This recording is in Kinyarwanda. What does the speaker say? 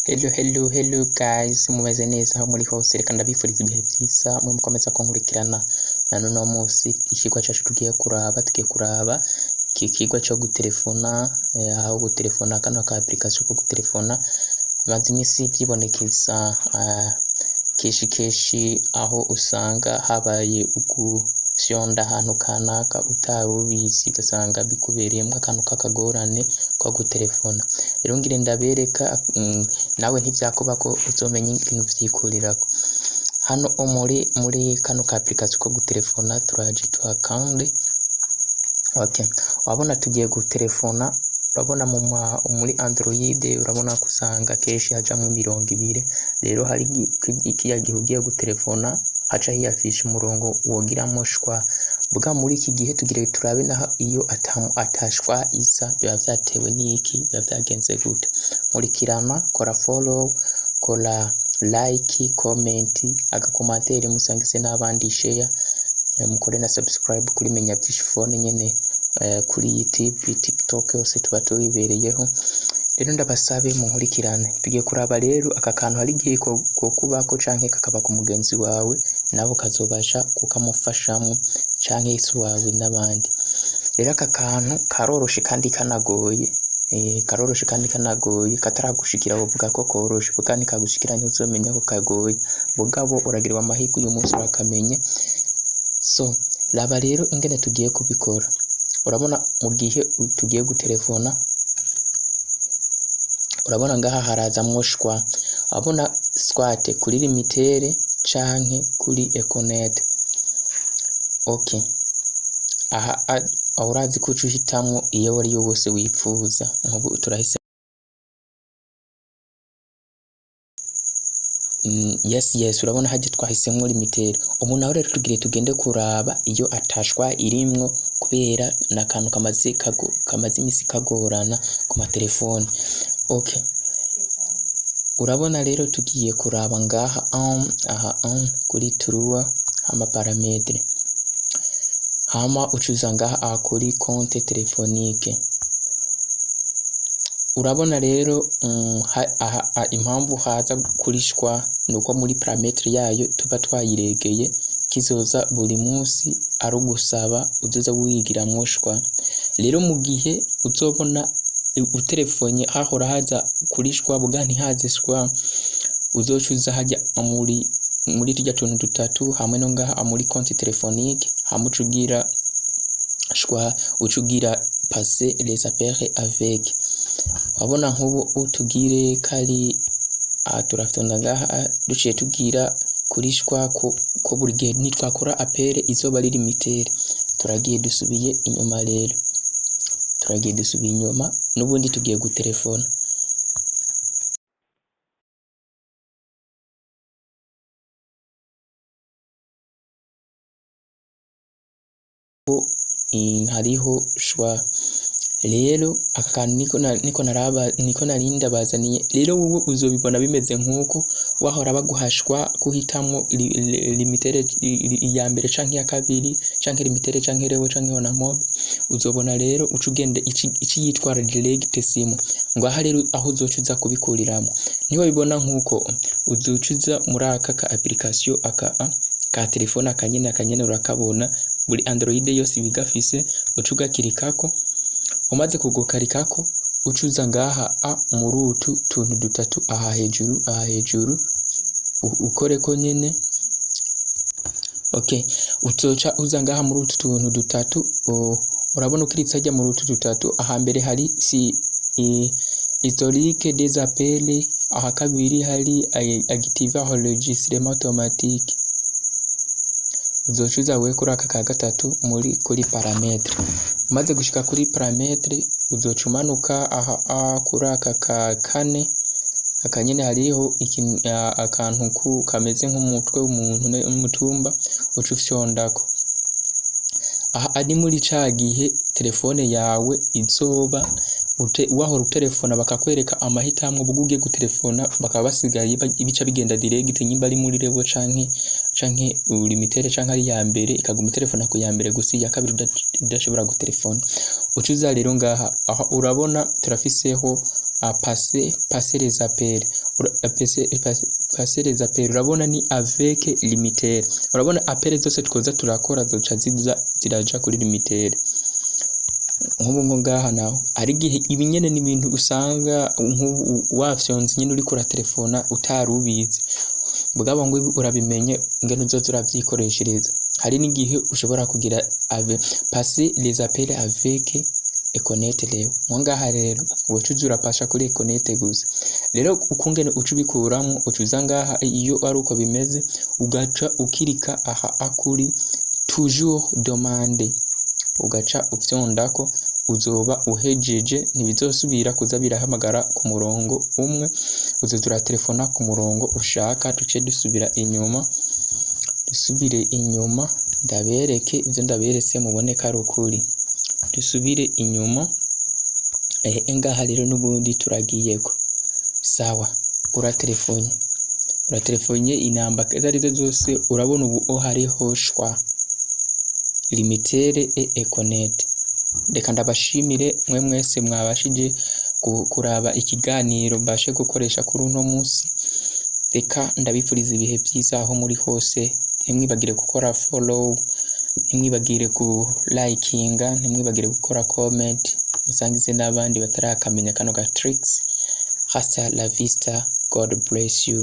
Hello guys, mumeze neza aho muri hose, reka ndabifuriza ibihe byiza mwe mukomeza kunkurikirana. Na none munsi ikigwa cyacu tugiye kuraba iki kigwa cyo gutelefona, aho gutelefona kano ka application ko gutelefona maze imisi byibonekeza keshi aho usanga habaye ugufyonda ahantu kanaka utarubizi, ugasanga bikubereyemo akantu kakagorane ko gutelefona. Rero ngire ndabereka nawe ntivyakuba ko uzomenya ibintu vyikurirako. Hano muri kano ka application ko gutelefona turaje tuhakande. Okay, wabona tugiye gutelefona, urabona muri Android urabona kusanga keshi hajamwe 200. Rero hari ikiya gihe ugiye gutelefona aca hiyafisha umurongo wogiramo shwa. Buga muri iki gihe tugire turabe naho iyo atashwa isa biba vyatewe n'iki, biba vyagenze gute. Nkurikirana, kora follow, kora like, comment, agakomantere musangise n'abandi, share, mukore na subscribe kuri Menya Byinshi Phone nyene, kuri YouTube, TikTok yose tuba tubibereyeho. Rero ndabasabe munkurikirane, tugiye kuraba rero aka kantu hari gihe ko kubako canke kakaba ku mugenzi wawe, nabo kazobasha kukamufashamo canke Yesu wawe n'abandi. Rero aka kantu karoroshe kandi kanagoye, kataragushikira uvuga ko koroshe, bugani kagushikira ntuzomenya ko kagoye, bugabo uragirwa amahirwe uyu munsi urakamenye. So laba rero ingene tugiye kubikora. Urabona mu gihe tugiye gutelefona, urabona ngaha haraza mwoshwa, abona swate kuri limitere canke kuri Econet. Okay, aha urazi ko uhitamwo iyo wari yo wose wipfuza. Nkubu turahise yes urabona haje twahisemwo limitere. Umuntu aho rero tugende kuraba iyo atashwa irimwo, kubera nakantu kamaze imisi kagorana ku matelefone. Okay, urabona rero tugiye kuraba ngaha kuri truwa ama parametre, hama ucuza ngaha kuri compte téléphonique. Urabona rero impamvu haza kurishwa nuko muri parametre yayo tuba twayiregeye, kizoza buri munsi ari ugusaba uzoza wigira mwoshwa. Rero mu gihe uzobona utelefonye hahora haza kurishwa buga ntihazishwa, uzocuza hajya muri tujya tuntu dutatu hamwe no ngaha muri compte téléphonique, hamucugira shwa ucugira passer les appels avec. Wabona nkubu utugire kari turaftonda ngaha duciye tugira kurishwa ko buri gihe nitwakora appel izoba ari limitere. Turagiye dusubiye inyuma rero, n'ubundi tugiye gutelefona. Hariho shwa rero aka niko narinda bazaniye. Rero wowe uzobibona bimeze nkuko wahora baguhashwa kuhitamwo limitere ya mbere canke ya kabiri canke limitere canke rewo canke ona mob. Uzobona rero ucugende iki yitwara direct sim ngo aha rero aho uzocuza kubikuriramo niho bibona nkuko uzocuza muri aka ka application ka telefone akanyene urakabona buri Android yose bigafise. Ucuga kirikako, umaze kugukarikako ucuza ngaha muri utu tuntu dutatu aha hejuru ukore ko nyene. Okay, utoca uza ngaha muri utu tuntu dutatu. Urabona ukiritsa ajya muri utu dutatu, aha mbere hari historique des appels, aha kabiri hari active enregistrement automatique. Uzocuza we kuri aka ka gatatu kuri parametre. Umaze gushika kuri parametre uzocumanuka aha kuri aka ka kane, akanyene hariho akantu kameze nk'umutwe w'umuntu n'umutumba, ucufyondako. Aha ari muri ca gihe telefone yawe izoba wahora utelefona bakakwereka amahitamwo buguge gutelefona, bakaba basigaye ibica bigenda direct nyimba ari muri revo canke limitere canke ari ya mbere ikaguma telefona ku ya mbere gusi ya kabiri udashobora gutelefona. Ucuza rero ngaha urabona turafiseho passer les appels. passer les appels urabona ni avec limiter, urabona appels zose twoza turakora zoca ziraja kuri limiter. Nk'ubu ngaha naho ari gihe ibinyene n'ibintu usanga wafyonze nyine uri kora telefona utarubizi bugabo ngo urabimenye ngene uzoza uravyikoreshereza. Hari n'igihe ushobora kugira passer les appels avec Econet rero ngaha rero wocuza urapasha kuri Econet gusa. Rero ukungene ucubikuramwo ucuza ngaha iyo ari uko bimeze ugaca ukirika aha akuri toujours demander ugaca ufyondako uzoba uhejeje ntibizosubira kuza birahamagara ku murongo umwe uzoza uratelefona ku murongo ushaka. Tuce dusubire inyuma ndabereke ivyo ndaberetse muboneka ari ukuri. Dusubire inyuma ngaha rero n'ubundi turagiyeko sawa. Uratelefone inamba arizo zose urabona ubu hariho shwa limitere Econet. Reka ndabashimire mwe mwese mwabashije kuraba ikiganiro mbashe gukoresha kuri uno munsi. Reka ndabipfuriza ibihe byiza aho muri hose. Ntimwibagire gukora follow, ntimwibagire ku likinga, ntimwibagire gukora comment, musangize n'abandi batarakamenya kano ga tricks. Hasta la vista, God bless you.